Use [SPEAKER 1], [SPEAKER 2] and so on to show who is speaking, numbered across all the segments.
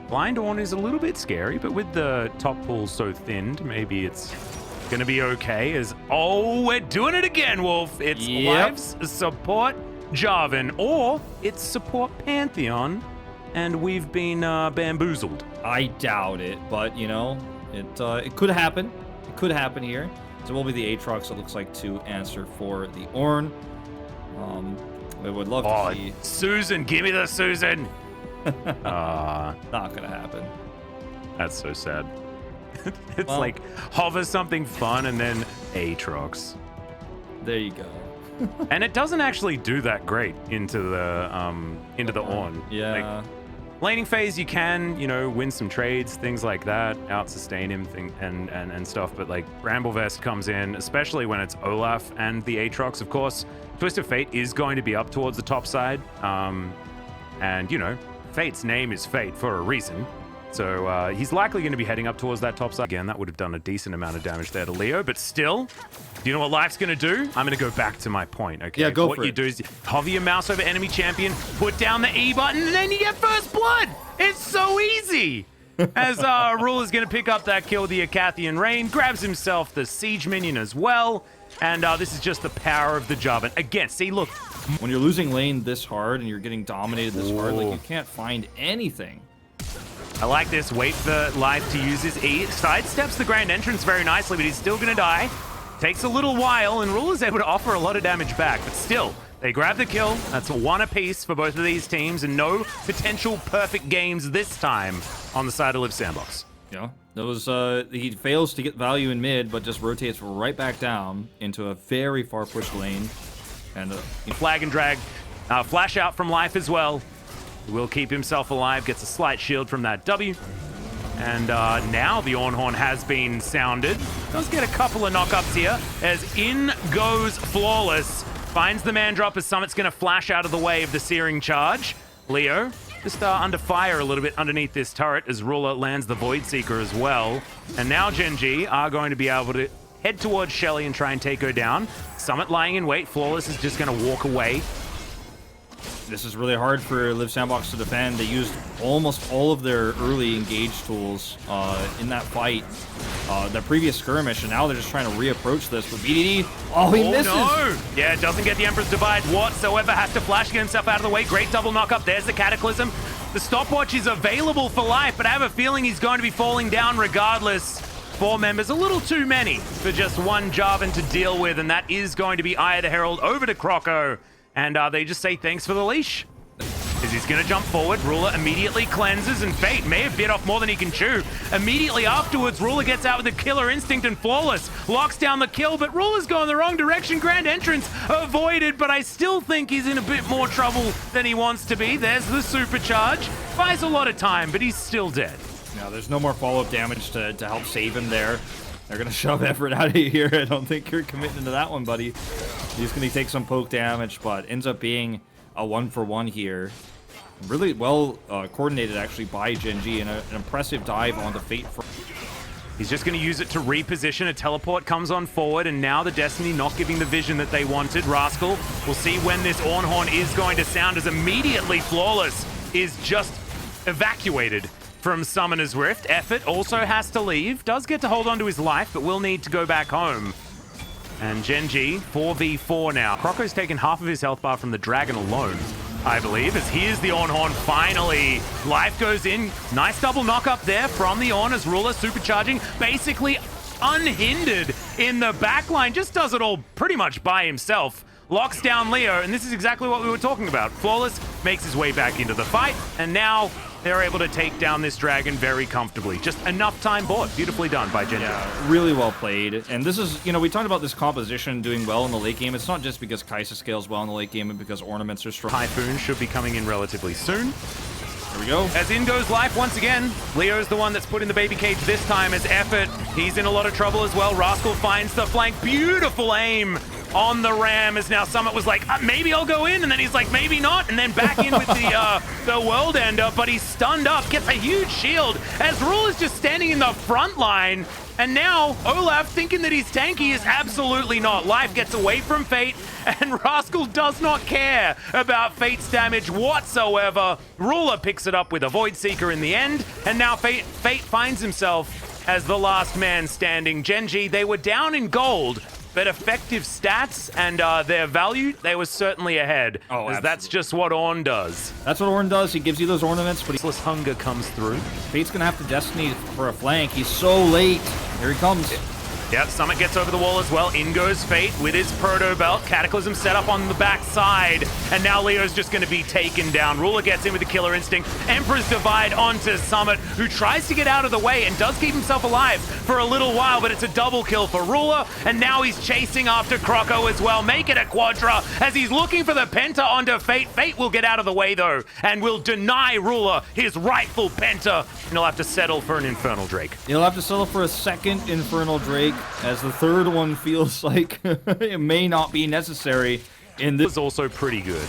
[SPEAKER 1] Blind Orn is a little bit scary, but with the top pool so thinned, maybe it's gonna be okay. As we're doing it again, Wolf. It's Life's support Jarvan, or it's support Pantheon, and we've been bamboozled.
[SPEAKER 2] I doubt it, but you know, it could happen. It could happen here. So it will be the Aatrox, it looks like, to answer for the Ornn. I would love to see
[SPEAKER 1] Susan. Give me the Susan.
[SPEAKER 2] Not gonna happen.
[SPEAKER 1] That's so sad. It's like hover something fun and then Aatrox.
[SPEAKER 2] There you go.
[SPEAKER 1] And it doesn't actually do that great into the Ornn.
[SPEAKER 2] Yeah.
[SPEAKER 1] Like, laning phase, you can, you know, win some trades, things like that, out sustain him and stuff. But like Bramblevest comes in, especially when it's Olaf and the Aatrox. Of course, Twisted Fate is going to be up towards the top side, and you know, Fate's name is Fate for a reason. So he's likely going to be heading up towards that top side. Again, that would have done a decent amount of damage there to Leo, but still, do you know what Life's going to do? I'm going to go back to my point, okay?
[SPEAKER 2] Yeah, go
[SPEAKER 1] what
[SPEAKER 2] for it.
[SPEAKER 1] you do is you hover your mouse over enemy champion, put down the E button, and then you get first blood! It's so easy! As Ruler's going to pick up that kill with the Acathian Rain, grabs himself the Siege minion as well, and this is just the power of the Jarvan. Again, see, look.
[SPEAKER 2] When you're losing lane this hard and you're getting dominated this hard, like, you can't find anything.
[SPEAKER 1] I like this. Wait for Life to use his E. Sidesteps the Grand Entrance very nicely, but he's still going to die. Takes a little while, and Ruler's able to offer a lot of damage back, but still, they grab the kill. That's one apiece for both of these teams, and no potential perfect games this time on the side of Live Sandbox.
[SPEAKER 2] Yeah, those he fails to get value in mid, but just rotates right back down into a very far pushed lane. And
[SPEAKER 1] flag and drag, flash out from Life as well. He will keep himself alive, gets a slight shield from that W. And now the Ornhorn has been sounded. Does get a couple of knockups here, as in goes Flawless. Finds the man drop as Summit's going to flash out of the way of the Searing Charge. Leo just under fire a little bit underneath this turret as Ruler lands the Void Seeker as well. And now Gen G are going to be able to head towards Shelly and try and take her down. Summit lying in wait. Flawless is just going to walk away.
[SPEAKER 2] This is really hard for Live Sandbox to defend. They used almost all of their early engage tools in that fight, the previous skirmish, and now they're just trying to reapproach this with BDD. Oh, he misses!
[SPEAKER 1] No! Yeah, doesn't get the Emperor's Divide whatsoever. Has to flash, get himself out of the way. Great double knockup. There's the Cataclysm. The stopwatch is available for Life, but I have a feeling he's going to be falling down regardless. 4 members, a little too many for just one Jarvan to deal with, and that is going to be Eye of the Herald over to Croco. And they just say thanks for the leash. As he's going to jump forward, Ruler immediately cleanses, and Fate may have bit off more than he can chew. Immediately afterwards, Ruler gets out with the Killer Instinct, and Flawless locks down the kill, but Ruler's going the wrong direction. Grand Entrance avoided, but I still think he's in a bit more trouble than he wants to be. There's the Supercharge. Buys a lot of time, but he's still dead.
[SPEAKER 2] Now, there's no more follow-up damage to help save him there. They're going to shove Everett out of here. I don't think you're committing to that one, buddy. He's going to take some poke damage, but ends up being a 1-for-1 here. Really well coordinated, actually, by Gen G, and an impressive dive on the Fate.
[SPEAKER 1] He's just going to use it to reposition. A teleport comes on forward, and now the Destiny not giving the vision that they wanted. Rascal, we'll see when this Ornhorn is going to sound, as immediately Flawless is just evacuated from Summoner's Rift. Effort also has to leave. Does get to hold on to his life, but will need to go back home. And Gen G, 4v4 now. Croco's taken half of his health bar from the Dragon alone, I believe, as here's the Ornhorn finally. Life goes in. Nice double knock up there from the Ornn as Ruler supercharging, basically unhindered in the backline. Just does it all pretty much by himself. Locks down Leo, and this is exactly what we were talking about. Flawless makes his way back into the fight, and now they're able to take down this dragon very comfortably. Just enough time bought. Beautifully done by Gen G.
[SPEAKER 2] Yeah, really well played. And this is, you know, we talked about this composition doing well in the late game. It's not just because Kai'Sa scales well in the late game and because ornaments are strong.
[SPEAKER 1] Typhoon should be coming in relatively soon.
[SPEAKER 2] There we go.
[SPEAKER 1] As in goes Life once again. Leo's the one that's put in the baby cage this time as Effort. He's in a lot of trouble as well. Rascal finds the flank. Beautiful aim on the ram, as now Summit was like, maybe I'll go in, and then he's like, maybe not, and then back in with the world ender, but he's stunned up, gets a huge shield, as Ruler's just standing in the front line, and now Olaf, thinking that he's tanky, is absolutely not. Life gets away from Fate, and Rascal does not care about Fate's damage whatsoever. Ruler picks it up with a Void Seeker in the end, and now Fate finds himself as the last man standing. Gen.G, they were down in gold, but effective stats and their value, they were certainly ahead.
[SPEAKER 2] Oh,
[SPEAKER 1] as that's just what Ornn does.
[SPEAKER 2] That's what Ornn does. He gives you those ornaments, but
[SPEAKER 1] Restless hunger comes through.
[SPEAKER 2] Fate's gonna have to Destiny for a flank. He's so late. Here he comes.
[SPEAKER 1] Yep, Summit gets over the wall as well. In goes Fate with his Proto Belt. Cataclysm set up on the backside. And now Leo's just going to be taken down. Ruler gets in with the Killer Instinct. Emperor's Divide onto Summit, who tries to get out of the way and does keep himself alive for a little while, but it's a double kill for Ruler. And now he's chasing after Croco as well. Make it a Quadra as he's looking for the Penta onto Fate. Fate will get out of the way, though, and will deny Ruler his rightful Penta. And he'll have to settle for an Infernal Drake.
[SPEAKER 2] He'll have to settle for a second Infernal Drake, as the third one feels like it may not be necessary in this.
[SPEAKER 1] Was also pretty good.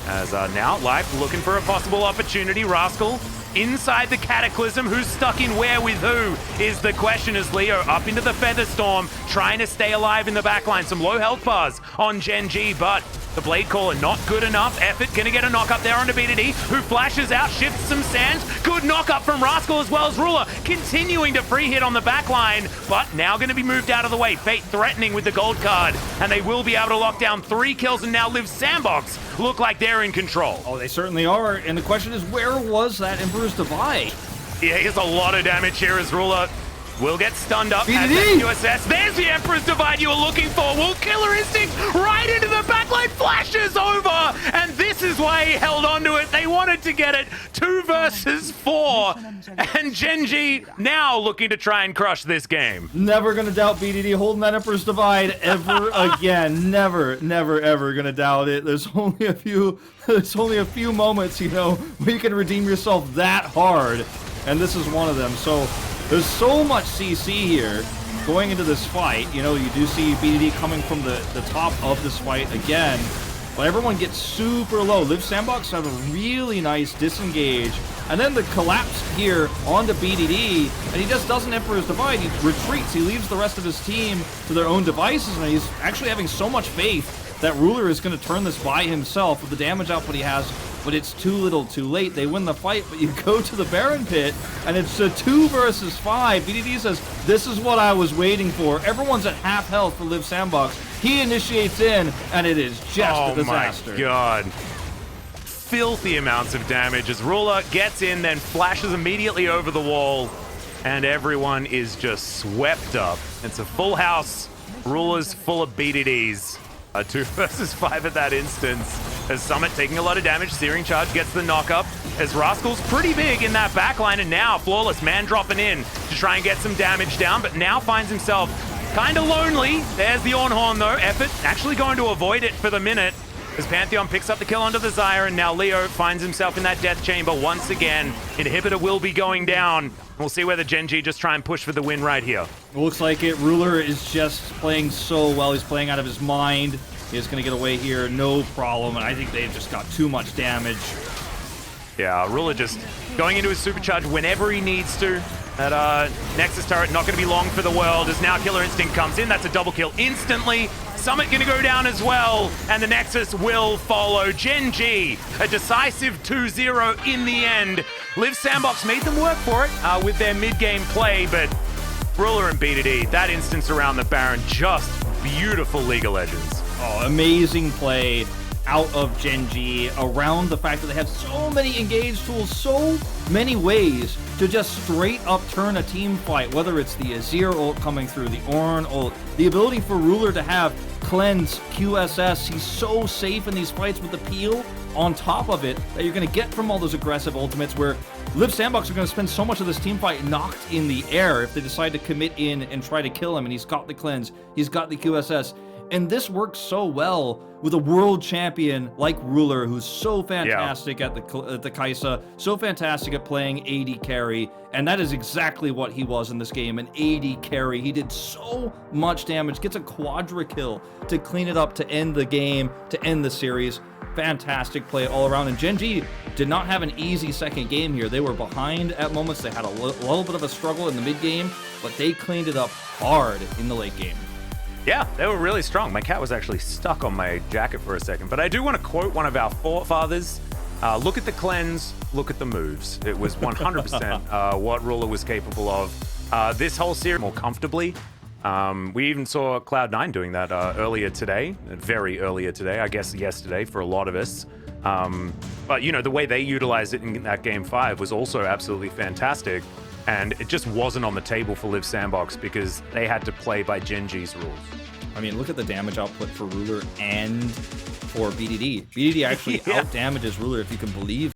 [SPEAKER 1] As now Life looking for a possible opportunity. Rascal inside the Cataclysm. Who's stuck in where with who is the question, as Leo up into the Featherstorm, trying to stay alive in the backline. Some low health bars on Gen.G, but the Blade Caller not good enough. Effort gonna get a knock up there onto BDD, who flashes out, shifts some sands. Good knock up from Rascal as well as Ruler, continuing to free hit on the backline, but now gonna be moved out of the way. Fate threatening with the gold card, and they will be able to lock down 3 kills, and now Liv Sandbox look like they're in control.
[SPEAKER 2] Oh, they certainly are, and the question is, where was that Emperor's Divide?
[SPEAKER 1] Yeah, here's a lot of damage here as Ruler will get stunned up as
[SPEAKER 2] BDD.
[SPEAKER 1] USS. There's the Emperor's Divide you were looking for. Will Killer Instinct right into the backline, flashes over, and this is why he held on to it. They wanted to get it 2 versus 4, and Gen.G now looking to try and crush this game.
[SPEAKER 2] Never gonna doubt BDD holding that Emperor's Divide ever again. Never, never, ever gonna doubt it. There's only a few moments, you know, where you can redeem yourself that hard, and this is one of them. So there's so much CC here going into this fight. You know, you do see BDD coming from the top of this fight again, but everyone gets super low. Liv Sandbox have a really nice disengage, and then the collapse here onto BDD, and he just doesn't Emperor's Divide. He retreats. He leaves the rest of his team to their own devices, and he's actually having so much faith that Ruler is going to turn this by himself with the damage output he has, but it's too little too late. They win the fight, but you go to the Baron Pit, and it's a 2 versus 5. BDD says, this is what I was waiting for. Everyone's at half health for Liv Sandbox. He initiates in, and it is just a disaster.
[SPEAKER 1] Oh my god. Filthy amounts of damage as Ruler gets in, then flashes immediately over the wall, and everyone is just swept up. It's a full house. Ruler's full of BDDs. 2 versus 5 at that instance. As Summit taking a lot of damage, Searing Charge gets the knock up. As Rascal's pretty big in that backline, and now Flawless man dropping in to try and get some damage down, but now finds himself kind of lonely. There's the Ornhorn though. Effort actually going to avoid it for the minute, as Pantheon picks up the kill onto the Zyre, and now Leo finds himself in that death chamber once again. Inhibitor will be going down. We'll see whether Gen.G just try and push for the win right here.
[SPEAKER 2] Looks like it. Ruler is just playing so well. He's playing out of his mind. He's going to get away here, no problem. And I think they've just got too much damage.
[SPEAKER 1] Yeah, Ruler just going into his supercharge whenever he needs to. That Nexus turret not going to be long for the world, as now Killer Instinct comes in. That's a double kill instantly. Summit going to go down as well, and the Nexus will follow. Gen.G, a decisive 2-0 in the end. Liv Sandbox made them work for it with their mid-game play, but Ruler and BDD, that instance around the Baron, just beautiful League of Legends.
[SPEAKER 2] Oh, amazing play out of Gen.G around the fact that they have so many engage tools, so many ways to just straight up turn a team fight, whether it's the Azir ult coming through, the Ornn ult, the ability for Ruler to have cleanse, QSS. He's so safe in these fights with the peel on top of it that you're going to get from all those aggressive ultimates, where Liv Sandbox are going to spend so much of this team fight knocked in the air if they decide to commit in and try to kill him. And he's got the cleanse, he's got the QSS. And this works so well with a world champion like Ruler, who's so fantastic at the Kaisa, so fantastic at playing AD carry, and that is exactly what he was in this game, an AD carry. He did so much damage, gets a quadra kill to clean it up to end the game, to end the series. Fantastic play all around, and Gen G did not have an easy second game here. They were behind at moments. They had a little bit of a struggle in the mid game, but they cleaned it up hard in the late game.
[SPEAKER 1] Yeah, they were really strong. My cat was actually stuck on my jacket for a second, but I do want to quote one of our forefathers. Look at the cleanse, look at the moves. It was 100% what Ruler was capable of. This whole series more comfortably. We even saw Cloud9 doing that earlier today, very earlier today, I guess yesterday for a lot of us. But, you know, the way they utilized it in that Game 5 was also absolutely fantastic. And it just wasn't on the table for Live Sandbox because they had to play by Gen G's rules.
[SPEAKER 2] I mean, look at the damage output for Ruler and for BDD. BDD actually out-damages Ruler, if you can believe